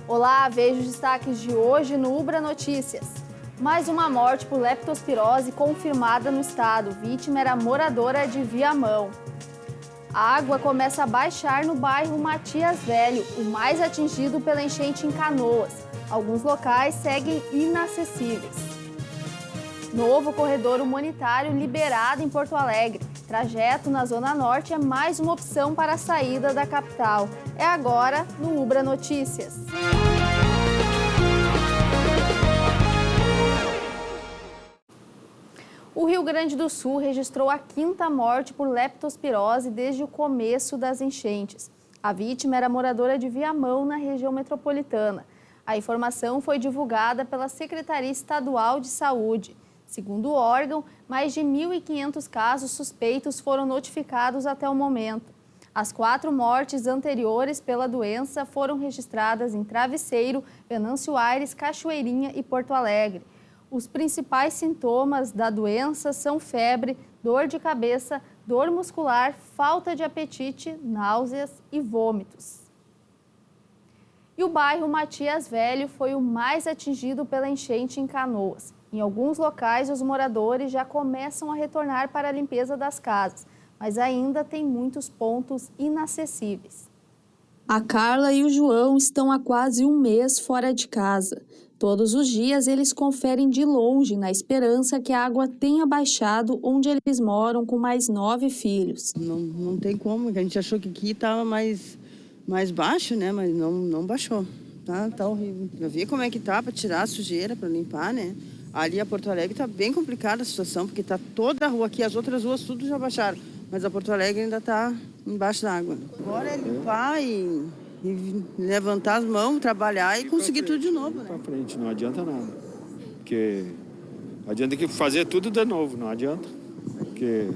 Olá, veja os destaques de hoje no Ubra Notícias. Mais uma morte por leptospirose confirmada no estado. Vítima era moradora de Viamão. A água começa a baixar no bairro Matias Velho, o mais atingido pela enchente em Canoas. Alguns locais seguem inacessíveis. Novo corredor humanitário liberado em Porto Alegre. Trajeto na Zona Norte é mais uma opção para a saída da capital. É agora no Ubra Notícias. O Rio Grande do Sul registrou a 5ª morte por leptospirose desde o começo das enchentes. A vítima era moradora de Viamão, na região metropolitana. A informação foi divulgada pela Secretaria Estadual de Saúde. Segundo o órgão, mais de 1.500 casos suspeitos foram notificados até o momento. As 4 mortes anteriores pela doença foram registradas em Travesseiro, Venâncio Aires, Cachoeirinha e Porto Alegre. Os principais sintomas da doença são febre, dor de cabeça, dor muscular, falta de apetite, náuseas e vômitos. E o bairro Matias Velho foi o mais atingido pela enchente em Canoas. Em alguns locais, os moradores já começam a retornar para a limpeza das casas, mas ainda tem muitos pontos inacessíveis. A Carla e o João estão há quase um mês fora de casa. Todos os dias eles conferem de longe, na esperança que a água tenha baixado onde eles moram com mais 9 filhos. Não tem como, a gente achou que aqui estava mais baixo, né? Mas não baixou. Tá horrível. Eu vi como é que tá para tirar a sujeira, para limpar, né? Ali a Porto Alegre tá bem complicada a situação, porque tá toda a rua aqui, as outras ruas tudo já baixaram, mas a Porto Alegre ainda tá embaixo da água. Agora é limpar e levantar as mãos, trabalhar e conseguir tudo de novo, né? Pra frente, não adianta nada. Porque adianta que fazer tudo de novo, não adianta. Porque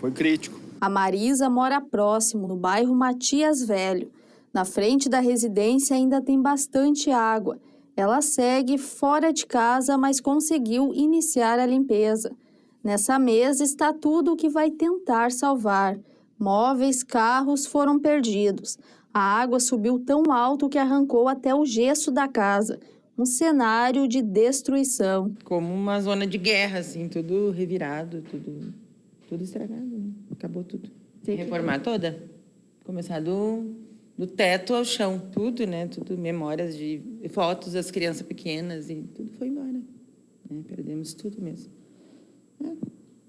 foi crítico. A Marisa mora próximo, no bairro Matias Velho. Na frente da residência ainda tem bastante água. Ela segue fora de casa, mas conseguiu iniciar a limpeza. Nessa mesa está tudo o que vai tentar salvar. Móveis, carros foram perdidos. A água subiu tão alto que arrancou até o gesso da casa. Um cenário de destruição. Como uma zona de guerra, assim, tudo revirado, tudo estragado, né? Acabou tudo. Reformar toda. Começar do teto ao chão, tudo, né? Tudo, memórias de fotos das crianças pequenas e tudo foi embora. Né? Perdemos tudo mesmo.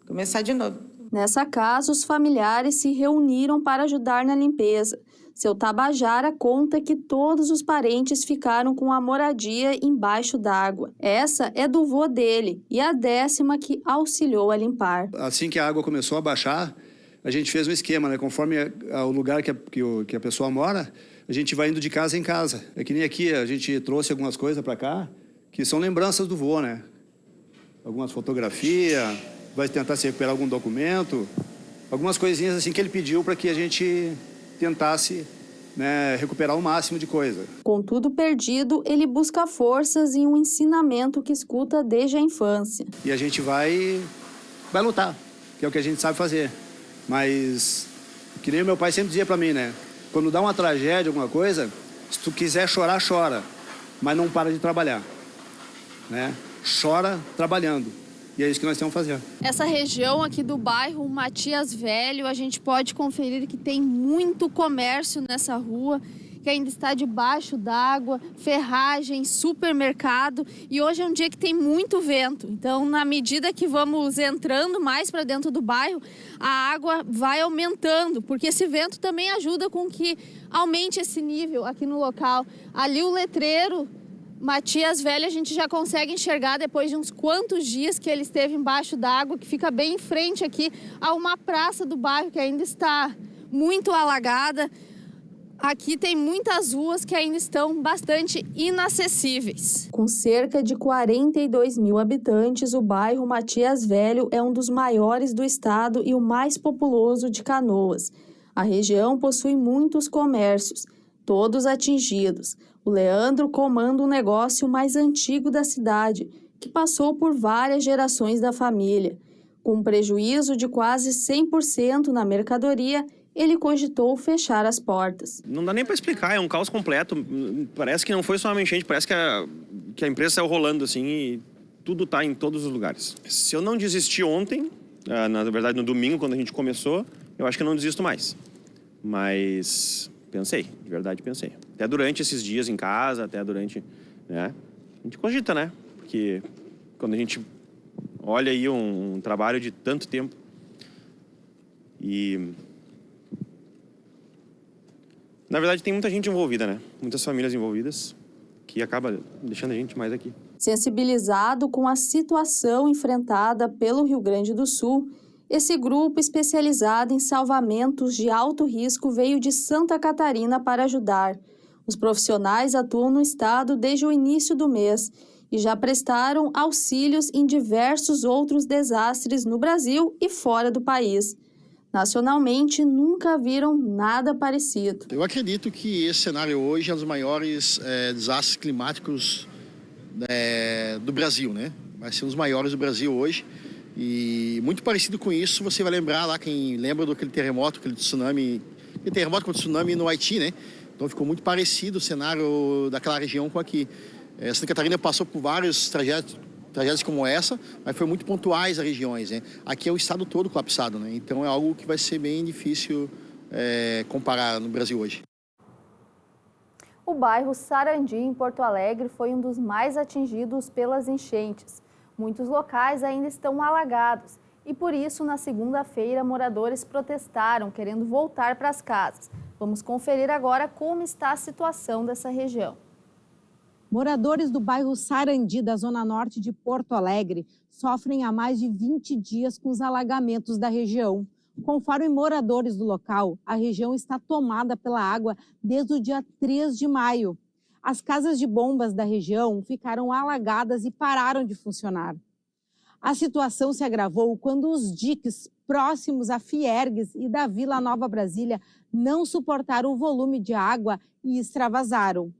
Começar de novo. Nessa casa, os familiares se reuniram para ajudar na limpeza. Seu Tabajara conta que todos os parentes ficaram com a moradia embaixo d'água. Essa é do vô dele e a 10ª que auxiliou a limpar. Assim que a água começou a baixar, a gente fez um esquema, né? Conforme o lugar que a pessoa mora, a gente vai indo de casa em casa. É que nem aqui, a gente trouxe algumas coisas para cá, que são lembranças do vô, né? Algumas fotografias, vai tentar se recuperar algum documento, algumas coisinhas assim que ele pediu para que a gente tentasse, né, recuperar o máximo de coisa. Com tudo perdido, ele busca forças em um ensinamento que escuta desde a infância. E a gente vai lutar, que é o que a gente sabe fazer. Mas, que nem o meu pai sempre dizia para mim, né? Quando dá uma tragédia, alguma coisa, se tu quiser chorar, chora, mas não para de trabalhar, né? Chora trabalhando. E é isso que nós temos que fazer. Essa região aqui do bairro Matias Velho, a gente pode conferir que tem muito comércio nessa rua, que ainda está debaixo d'água, ferragem, supermercado. E hoje é um dia que tem muito vento. Então, na medida que vamos entrando mais para dentro do bairro, a água vai aumentando, porque esse vento também ajuda com que aumente esse nível aqui no local. Ali o letreiro Matias Velho a gente já consegue enxergar depois de uns quantos dias que ele esteve embaixo d'água, que fica bem em frente aqui a uma praça do bairro que ainda está muito alagada. Aqui tem muitas ruas que ainda estão bastante inacessíveis. Com cerca de 42 mil habitantes, o bairro Matias Velho é um dos maiores do estado e o mais populoso de Canoas. A região possui muitos comércios, todos atingidos. O Leandro comanda o negócio mais antigo da cidade, que passou por várias gerações da família. Com um prejuízo de quase 100% na mercadoria, ele cogitou fechar as portas. Não dá nem para explicar, é um caos completo. Parece que não foi só uma enchente, parece que a empresa saiu rolando assim e tudo está em todos os lugares. Se eu não desisti ontem, na verdade no domingo quando a gente começou, eu acho que eu não desisto mais. Mas pensei, de verdade pensei. Até durante esses dias em casa, até durante, né? A gente cogita, né? Porque quando a gente olha aí um trabalho de tanto tempo e... Na verdade, tem muita gente envolvida, né? Muitas famílias envolvidas, que acaba deixando a gente mais aqui. Sensibilizado com a situação enfrentada pelo Rio Grande do Sul, esse grupo especializado em salvamentos de alto risco veio de Santa Catarina para ajudar. Os profissionais atuam no estado desde o início do mês e já prestaram auxílios em diversos outros desastres no Brasil e fora do país. Nacionalmente, nunca viram nada parecido. Eu acredito que esse cenário hoje é um dos maiores desastres climáticos do Brasil, né? Vai ser um dos maiores do Brasil hoje. E muito parecido com isso, você vai lembrar lá, quem lembra daquele terremoto, aquele tsunami, aquele terremoto com tsunami no Haiti, né? Então ficou muito parecido o cenário daquela região com aqui. Santa Catarina passou por vários tragédias como essa, mas foi muito pontuais as regiões, né? Aqui é o estado todo colapsado, né? Então é algo que vai ser bem difícil comparar no Brasil hoje. O bairro Sarandi, em Porto Alegre, foi um dos mais atingidos pelas enchentes. Muitos locais ainda estão alagados e, por isso, na segunda-feira, moradores protestaram, querendo voltar para as casas. Vamos conferir agora como está a situação dessa região. Moradores do bairro Sarandi, da zona norte de Porto Alegre, sofrem há mais de 20 dias com os alagamentos da região. Conforme moradores do local, a região está tomada pela água desde o dia 3 de maio. As casas de bombas da região ficaram alagadas e pararam de funcionar. A situação se agravou quando os diques próximos a Fiergues e da Vila Nova Brasília não suportaram o volume de água e extravasaram.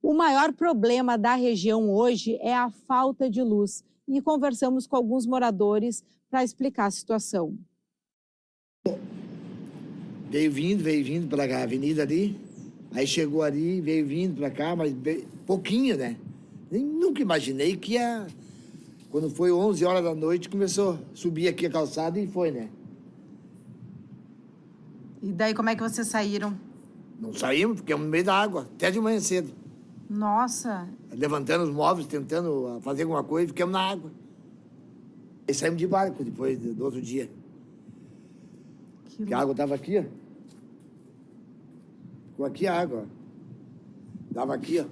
O maior problema da região hoje é a falta de luz e conversamos com alguns moradores para explicar a situação. Veio vindo pela avenida ali, aí chegou ali, veio vindo para cá, mas pouquinho, né? Nunca imaginei que quando foi 11 horas da noite, começou a subir aqui a calçada e foi, né? E daí como é que vocês saíram? Não saímos, ficamos no meio da água, até de manhã cedo. Nossa! Levantando os móveis, tentando fazer alguma coisa, ficamos na água. E saímos de barco depois do outro dia. Porque a água estava aqui, ó. Ficou aqui a água, ó. Dava aqui, ó.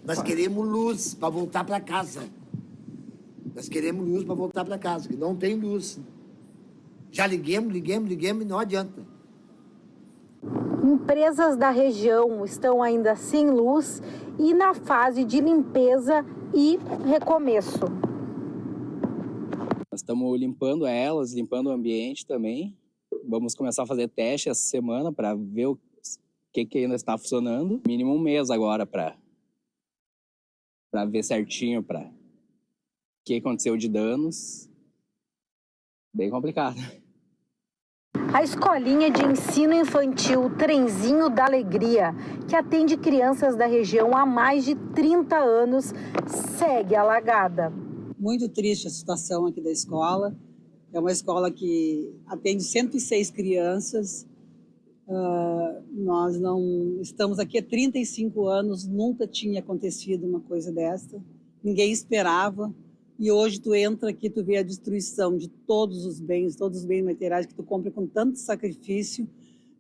Nós queremos luz para voltar para casa. Nós queremos luz para voltar para casa, que não tem luz. Já ligamos e não adianta. Empresas da região estão ainda sem luz e na fase de limpeza e recomeço. Nós estamos limpando elas, limpando o ambiente também. Vamos começar a fazer teste essa semana para ver o que ainda está funcionando. Mínimo um mês agora para ver certinho o que aconteceu de danos. Bem complicado. A escolinha de ensino infantil Trenzinho da Alegria, que atende crianças da região há mais de 30 anos, segue alagada. Muito triste a situação aqui da escola. É uma escola que atende 106 crianças. Nós não estamos aqui há 35 anos, nunca tinha acontecido uma coisa dessa. Ninguém esperava. E hoje tu entra aqui, tu vê a destruição de todos os bens materiais que tu compra com tanto sacrifício,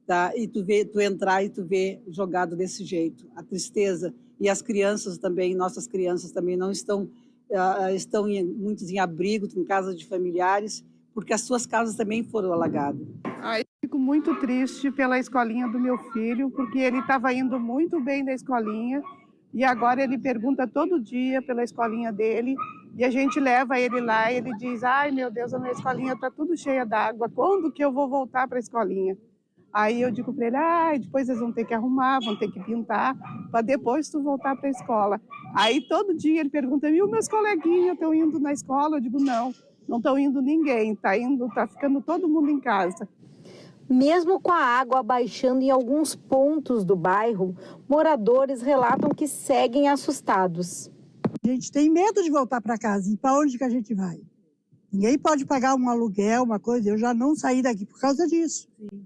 tá? E tu entrar e tu vê jogado desse jeito. A tristeza. E as crianças também, nossas crianças também não estão muitos em abrigo, em casas de familiares, porque as suas casas também foram alagadas. Eu fico muito triste pela escolinha do meu filho, porque ele estava indo muito bem da escolinha e agora ele pergunta todo dia pela escolinha dele e a gente leva ele lá e ele diz: ai meu Deus, a minha escolinha está tudo cheia d'água, quando que eu vou voltar para a escolinha? Aí eu digo para ele: depois eles vão ter que arrumar, vão ter que pintar, para depois tu voltar para a escola. Aí todo dia ele pergunta: e os meus coleguinhas estão indo na escola? Eu digo: não, não estão indo ninguém, tá ficando todo mundo em casa. Mesmo com a água baixando em alguns pontos do bairro, moradores relatam que seguem assustados. A gente tem medo de voltar para casa. E para onde que a gente vai? Ninguém pode pagar um aluguel, uma coisa. Eu já não saí daqui por causa disso. Sim.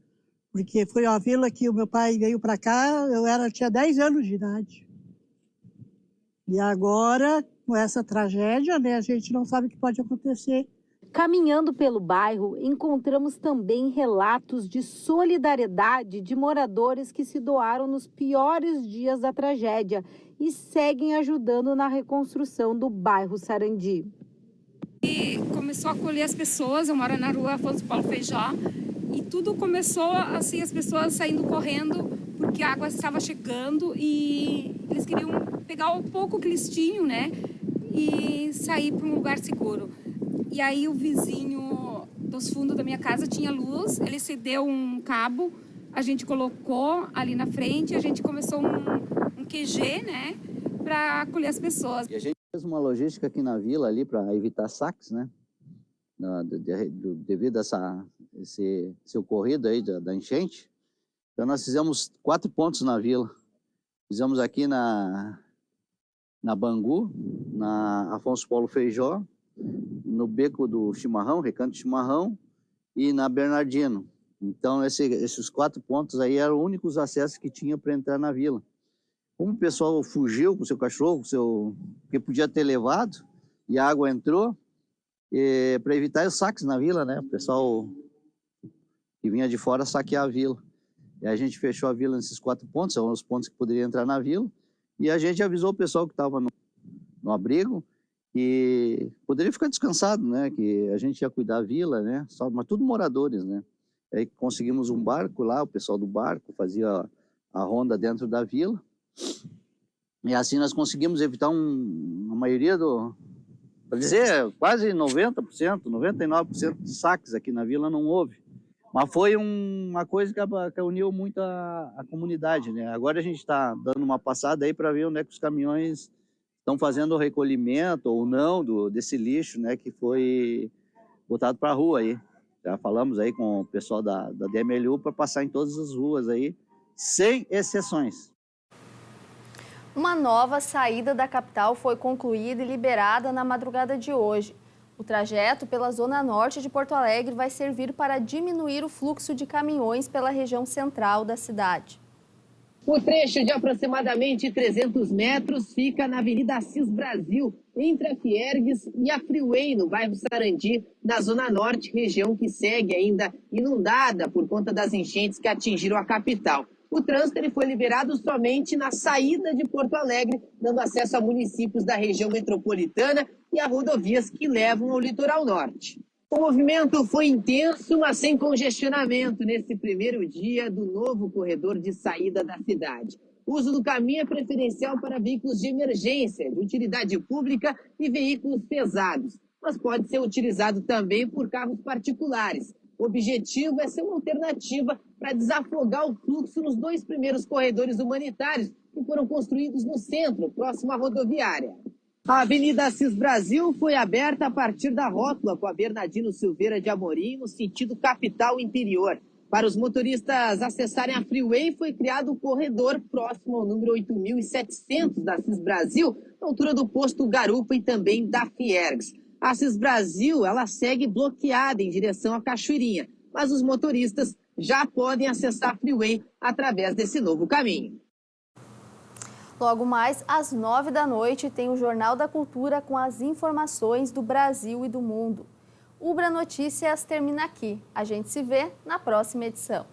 Porque foi uma vila que o meu pai veio para cá, tinha 10 anos de idade. E agora, com essa tragédia, né, a gente não sabe o que pode acontecer. Caminhando pelo bairro, encontramos também relatos de solidariedade de moradores que se doaram nos piores dias da tragédia e seguem ajudando na reconstrução do bairro Sarandi. E começou a acolher as pessoas, eu moro na rua Afonso Paulo Feijó, e tudo começou assim, as pessoas saindo correndo porque a água estava chegando e eles queriam pegar o pouco que eles tinham, né, e sair para um lugar seguro. E aí o vizinho dos fundos da minha casa tinha luz, ele cedeu um cabo, a gente colocou ali na frente, a gente começou um QG, né, para acolher as pessoas. E a gente fez uma logística aqui na vila ali para evitar saques, né, devido a esse ocorrido aí da enchente. Então nós fizemos 4 pontos na vila. Fizemos aqui na Bangu, na Afonso Paulo Feijó, no Beco do Chimarrão, Recanto do Chimarrão, e na Bernardino. Então, esses 4 pontos aí eram os únicos acessos que tinha para entrar na vila. Como o pessoal fugiu com o seu cachorro, que podia ter levado, e a água entrou, para evitar os saques na vila, né? O pessoal que vinha de fora saquear a vila. E a gente fechou a vila nesses 4 pontos, são os pontos que poderiam entrar na vila, e a gente avisou o pessoal que estava no abrigo, que poderia ficar descansado, né? Que a gente ia cuidar da vila, né? Mas tudo moradores, né? Aí conseguimos um barco lá, o pessoal do barco fazia a ronda dentro da vila. E assim nós conseguimos evitar a maioria para dizer, quase 90%, 99% de saques aqui na vila não houve. Mas foi uma coisa que uniu muito a comunidade, né? Agora a gente está dando uma passada aí para ver onde é que os caminhões estão fazendo o recolhimento ou não desse lixo, né, que foi botado para a rua aí. Já falamos aí com o pessoal da DMLU para passar em todas as ruas aí, sem exceções. Uma nova saída da capital foi concluída e liberada na madrugada de hoje. O trajeto pela zona norte de Porto Alegre vai servir para diminuir o fluxo de caminhões pela região central da cidade. O trecho de aproximadamente 300 metros fica na Avenida Assis Brasil, entre a Fiergues e a Freeway, no bairro Sarandi, na Zona Norte, região que segue ainda inundada por conta das enchentes que atingiram a capital. O trânsito foi liberado somente na saída de Porto Alegre, dando acesso a municípios da região metropolitana e a rodovias que levam ao litoral norte. O movimento foi intenso, mas sem congestionamento nesse primeiro dia do novo corredor de saída da cidade. O uso do caminho é preferencial para veículos de emergência, de utilidade pública e veículos pesados, mas pode ser utilizado também por carros particulares. O objetivo é ser uma alternativa para desafogar o fluxo nos 2 primeiros corredores humanitários que foram construídos no centro, próximo à rodoviária. A Avenida Assis Brasil foi aberta a partir da rótula com a Bernardino Silveira de Amorim, no sentido capital interior. Para os motoristas acessarem a Freeway, foi criado o corredor próximo ao número 8.700 da Assis Brasil, na altura do posto Garupa e também da Fiergues. A Assis Brasil, ela segue bloqueada em direção à Cachoeirinha, mas os motoristas já podem acessar a Freeway através desse novo caminho. Logo mais, às 9 da noite, tem o Jornal da Cultura com as informações do Brasil e do mundo. O Ubra Notícias termina aqui. A gente se vê na próxima edição.